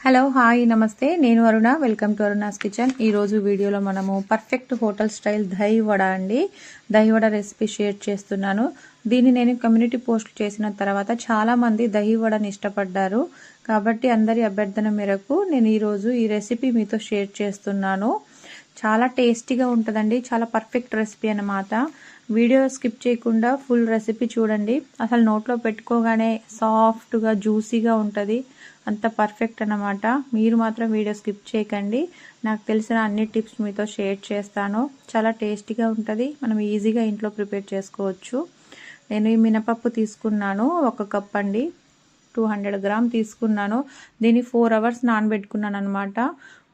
Hello hi నమస్తే నేను అరుణ welcome to Aruna's kitchen. ఈరోజు వీడియోలో మనము perfect hotel style dahi vada అండి దహి వడ రెసిపీ షేర్ చేస్తున్నాను। దీన్ని నేను కమ్యూనిటీ పోస్ట్ చేసిన తర్వాత చాలా మంది దహి వడని ఇష్టపడ్డారు కాబట్టి అందరి అభ్యర్థన మేరకు నేను ఈరోజు ఈ రెసిపీ మీతో షేర్ చేస్తున్నాను। చాలా టేస్టీగా ఉంటుందండి, చాలా పర్ఫెక్ట్ రెసిపీ అన్నమాట। వీడియో స్కిప్ చేయకుండా ఫుల్ రెసిపీ చూడండి, అసలు నోట్లో పెట్టుకోగానే సాఫ్ట్గా జ్యూసీగా ఉంటుంది, అంత పర్ఫెక్ట్ అన్నమాట। మీరు మాత్రం వీడియో స్కిప్ చేయకండి, నాకు తెలిసిన అన్ని టిప్స్ మీతో షేర్ చేస్తాను। చాలా టేస్టీగా ఉంటుంది, మనం ఈజీగా ఇంట్లో ప్రిపేర్ చేసుకోవచ్చు। నేను ఈ మినపప్పు తీసుకున్నాను, 1 కప్ అండి, 200 గ్రామ్ తీసుకున్నాను। దీన్ని 4 అవర్స్ నానబెట్టుకున్నాను అనమాట।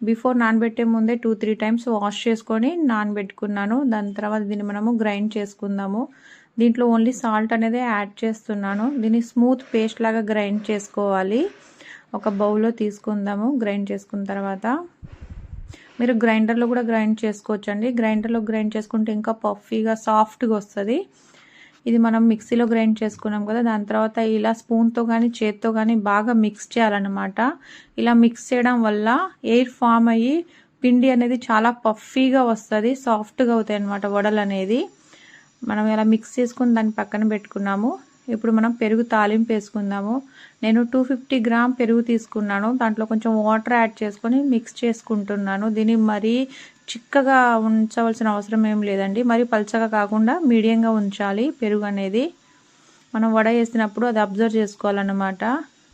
బిఫోర్ నానబెట్టే ముందే 2-3 టైమ్స్ వాష్ చేసుకొని నానబెట్టుకున్నాను। దాని తర్వాత దీన్ని మనము గ్రైండ్ చేసుకుందాము। దీంట్లో ఓన్లీ సాల్ట్ అనేది యాడ్ చేస్తున్నాను। దీన్ని స్మూత్ పేస్ట్ లాగా గ్రైండ్ చేసుకోవాలి। ఒక బౌల్లో తీసుకుందాము। గ్రైండ్ చేసుకున్న తర్వాత మీరు గ్రైండర్లో కూడా గ్రైండ్ చేసుకోవచ్చండి, గ్రైండర్లో గ్రైండ్ చేసుకుంటే ఇంకా పఫీగా సాఫ్ట్గా వస్తుంది। ఇది మనం మిక్సీలో గ్రైండ్ చేసుకున్నాం కదా, దాని తర్వాత ఇలా స్పూన్తో కానీ చేత్తో కానీ బాగా మిక్స్ చేయాలన్నమాట। ఇలా మిక్స్ చేయడం వల్ల ఎయిర్ ఫామ్ అయ్యి పిండి అనేది చాలా పఫీగా వస్తుంది, సాఫ్ట్గా అవుతాయి అన్నమాట వడలు అనేది। మనం ఇలా మిక్స్ చేసుకుని దాన్ని పక్కన పెట్టుకున్నాము। ఇప్పుడు మనం పెరుగు తాలింపు వేసుకుందాము। నేను 250 గ్రామ్ పెరుగు తీసుకున్నాను, దాంట్లో కొంచెం వాటర్ యాడ్ చేసుకొని మిక్స్ చేసుకుంటున్నాను। దీన్ని మరీ చిక్కగా ఉంచవలసిన అవసరం ఏం లేదండి, మరి పల్చగా కాకుండా మీడియంగా ఉంచాలి పెరుగు అనేది। మనం వడ వేసినప్పుడు అది అబ్జర్వ్ చేసుకోవాలన్నమాట।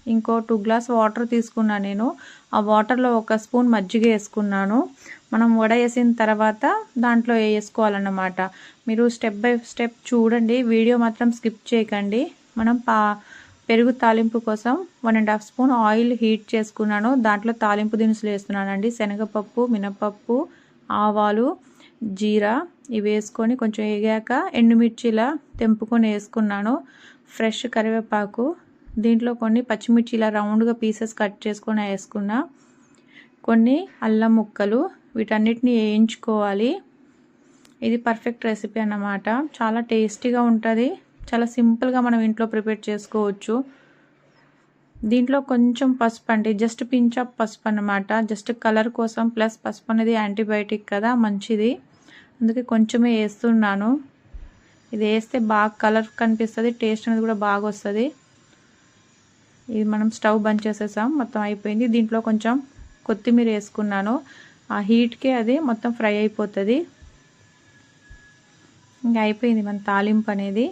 ఇంకో 2 గ్లాస్ వాటర్ తీసుకున్నాను నేను, ఆ వాటర్లో 1 స్పూన్ మజ్జిగ వేసుకున్నాను। మనం వడ వేసిన తర్వాత దాంట్లో వేసుకోవాలన్నమాట। మీరు స్టెప్ బై స్టెప్ చూడండి, వీడియో మాత్రం స్కిప్ చేయకండి। మనం పెరుగు తాలింపు కోసం 1.5 స్పూన్ ఆయిల్ హీట్ చేసుకున్నాను, దాంట్లో తాలింపు దినుసులు వేస్తున్నానండి। శనగపప్పు, మినపప్పు, ఆవాలు, జీరా ఇవి వేసుకొని కొంచెం వేగాక ఎండుమిర్చి ఇలా తెంపుకొని వేసుకున్నాను, ఫ్రెష్ కరివేపాకు, దీంట్లో కొన్ని పచ్చిమిర్చి ఇలా రౌండ్గా పీసెస్ కట్ చేసుకొని వేసుకున్నా, కొన్ని అల్లం ముక్కలు, వీటన్నిటిని వేయించుకోవాలి। ఇది పర్ఫెక్ట్ రెసిపీ అన్నమాట, చాలా టేస్టీగా ఉంటుంది, చాలా సింపుల్గా మనం ఇంట్లో ప్రిపేర్ చేసుకోవచ్చు। దీంట్లో కొంచెం పసుపు అండి, జస్ట్ పించ్ ఆఫ్ పసుపు అన్నమాట, జస్ట్ కలర్ కోసం, ప్లస్ పసుపు అనేది యాంటీబయాటిక్ కదా మంచిది, అందుకే కొంచెమే వేస్తున్నాను। ఇది వేస్తే బాగా కలర్ కనిపిస్తుంది, టేస్ట్ అనేది కూడా బాగా వస్తుంది। ఇది మనం స్టవ్ బంద్ చేసేసాం, మొత్తం అయిపోయింది। దీంట్లో కొంచెం కొత్తిమీర వేసుకున్నాను, ఆ హీట్కే అది మొత్తం ఫ్రై అయిపోతుంది। ఇంకా అయిపోయింది మన తాలింపు అనేది।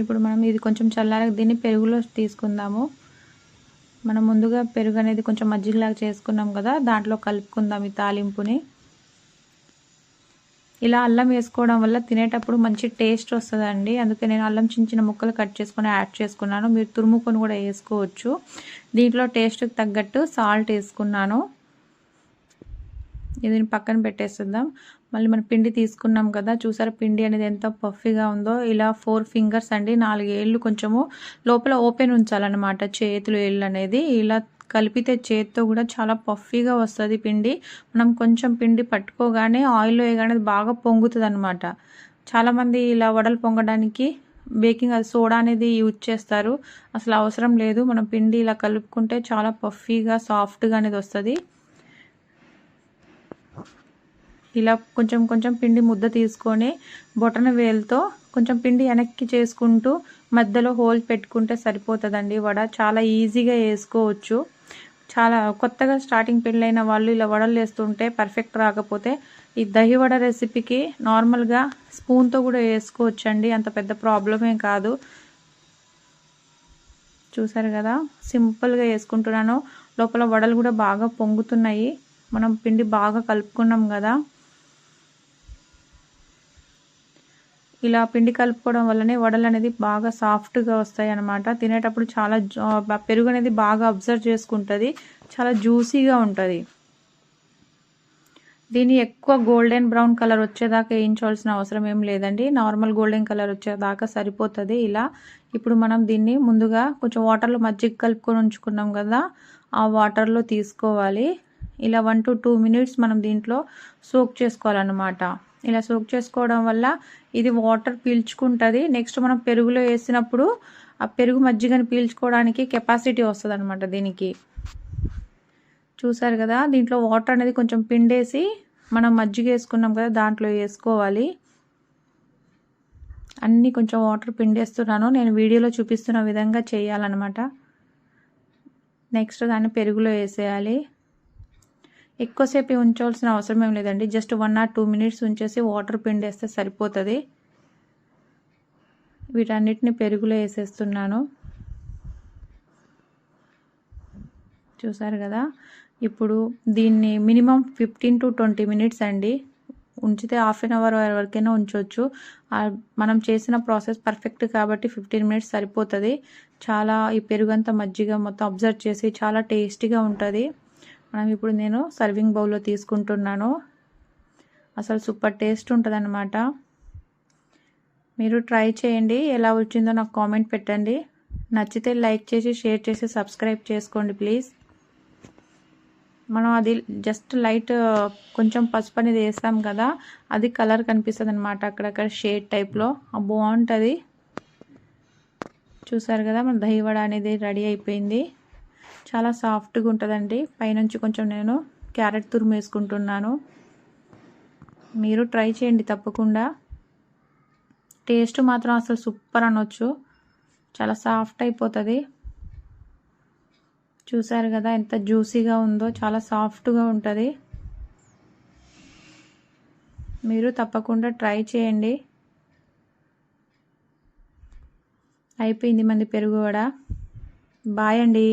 ఇప్పుడు మనం ఇది కొంచెం చల్లారక దీన్ని పెరుగులో తీసుకుందాము। మనం ముందుగా పెరుగు అనేది కొంచెం మజ్జిగలాగా చేసుకున్నాం కదా, దాంట్లో కలుపుకుందాం ఈ తాలింపుని। ఇలా అల్లం వేసుకోవడం వల్ల తినేటప్పుడు మంచి టేస్ట్ వస్తుందండి, అందుకే నేను అల్లం చిన్న చిన్న ముక్కలు కట్ చేసుకొని యాడ్ చేసుకున్నాను, మీరు తురుముకొని కూడా వేసుకోవచ్చు। దీంట్లో టేస్ట్కి తగ్గట్టు సాల్ట్ వేసుకున్నాను। దీన్ని పక్కన పెట్టేస్తుందాం। మళ్ళీ మనం పిండి తీసుకున్నాం కదా, చూసారా పిండి అనేది ఎంత పఫీగా ఉందో, ఇలా 4 ఫింగర్స్ అండి, 4 ఏళ్ళు కొంచెము లోపల ఓపెన్ ఉంచాలన్నమాట చేతులు ఏళ్ళు అనేది, ఇలా కలిపితే చేతితో కూడా చాలా పఫీగా వస్తుంది పిండి। మనం కొంచెం పిండి పట్టుకోగానే ఆయిల్లో వేయగానే బాగా పొంగుతుంది అనమాట। చాలామంది ఇలా వడలు పొంగడానికి బేకింగ్ సోడా అనేది యూజ్ చేస్తారు, అసలు అవసరం లేదు, మనం పిండి ఇలా కలుపుకుంటే చాలా పఫీగా సాఫ్ట్గా అనేది వస్తుంది। ఇలా కొంచెం కొంచెం పిండి ముద్ద తీసుకొని బొటన వేలుతో కొంచెం పిండి వెనక్కి చేసుకుంటూ మధ్యలో హోల్ పెట్టుకుంటే సరిపోతుందండి వడ, చాలా ఈజీగా వేసుకోవచ్చు। చాలా కొత్తగా స్టార్టింగ్ పెళ్ళైన వాళ్ళు ఇలా వడలు వేస్తుంటే పర్ఫెక్ట్ రాకపోతే ఈ దహి వడ రెసిపీకి నార్మల్గా స్పూన్తో కూడా వేసుకోవచ్చండి, అంత పెద్ద ప్రాబ్లమే కాదు। చూసారు కదా సింపుల్గా వేసుకుంటున్నాను, లోపల వడలు కూడా బాగా పొంగుతున్నాయి, మనం పిండి బాగా కలుపుకున్నాం కదా। ఇలా పిండి కలుపుకోవడం వల్లనే వడలు అనేది బాగా సాఫ్ట్గా వస్తాయి అన్నమాట, తినేటప్పుడు చాలా పెరుగు అనేది బాగా అబ్జర్వ్ చేసుకుంటుంది, చాలా జ్యూసీగా ఉంటుంది। దీన్ని ఎక్కువ గోల్డెన్ బ్రౌన్ కలర్ వచ్చేదాకా వేయించవలసిన అవసరం ఏం లేదండి, నార్మల్ గోల్డెన్ కలర్ వచ్చేదాకా సరిపోతుంది ఇలా। ఇప్పుడు మనం దీన్ని ముందుగా కొంచెం వాటర్లో మజ్జిగ కలుపుకొని ఉంచుకున్నాం కదా, ఆ వాటర్లో తీసుకోవాలి, ఇలా 1 to 2 మినిట్స్ మనం దీంట్లో సోక్ చేసుకోవాలన్నమాట। ఇలా సోక్ చేసుకోవడం వల్ల ఇది వాటర్ పీల్చుకుంటుంది, నెక్స్ట్ మనం పెరుగులో వేసినప్పుడు ఆ పెరుగు మజ్జిగని పీల్చుకోవడానికి కెపాసిటీ వస్తుంది అనమాట దీనికి. చూసారు కదా, దీంట్లో వాటర్ అనేది కొంచెం పిండేసి మనం మజ్జిగ వేసుకున్నాం కదా దాంట్లో వేసుకోవాలి. అన్నీ కొంచెం వాటర్ పిండేస్తున్నాను, నేను వీడియోలో చూపిస్తున్న విధంగా చేయాలన్నమాట. నెక్స్ట్ దాన్ని పెరుగులో వేసేయాలి. ఎక్కువసేపు ఉంచాల్సిన అవసరం ఏం లేదండి, జస్ట్ 1 or 2 minutes ఉంచేసి వాటర్ పిండేస్తే సరిపోతుంది. వీటన్నిటిని పెరుగులో వేసేస్తున్నాను. చూసారు కదా, ఇప్పుడు దీన్ని మినిమం 15 to 20 minutes అండి ఉంచితే, హాఫ్ అన్ అవర్ వరకైనా ఉంచవచ్చు. మనం చేసిన ప్రాసెస్ పర్ఫెక్ట్ కాబట్టి 15 minutes సరిపోతుంది. చాలా ఈ పెరుగంతా మజ్జిగ మొత్తం అబ్జర్వ్ చేసి చాలా టేస్టీగా ఉంటుంది. ఇప్పుడు నేను సర్వింగ్ బౌల్లో తీసుకుంటున్నాను. అసలు సూపర్ టేస్ట్ ఉంటుంది అన్నమాట. మీరు ట్రై చేయండి, ఎలా వచ్చిందో నాకు కామెంట్ పెట్టండి. నచ్చితే లైక్ చేసి షేర్ చేసి సబ్స్క్రైబ్ చేసుకోండి ప్లీజ్. మనం అది జస్ట్ లైట్ కొంచెం పసుపు అనేది వేస్తాం కదా, అది కలర్ కనిపిస్తుంది అనమాట అక్కడక్కడ షేడ్ టైప్లో, బాగుంటుంది. చూసారు కదా, మన దహి వడ అనేది రెడీ అయిపోయింది. చాలా సాఫ్ట్గా ఉంటుందండి. పైనుంచి కొంచెం నేను క్యారెట్ తురుము వేసుకుంటున్నాను. మీరు ట్రై చేయండి తప్పకుండా. టేస్ట్ మాత్రం అసలు సూపర్ అనొచ్చు, చాలా సాఫ్ట్ అయిపోతుంది. చూసారు కదా ఎంత జ్యూసీగా ఉందో, చాలా సాఫ్ట్గా ఉంటుంది. మీరు తప్పకుండా ట్రై చేయండి. అయిపోయింది మంది పెరుగు వడ. బాయ్ అండి.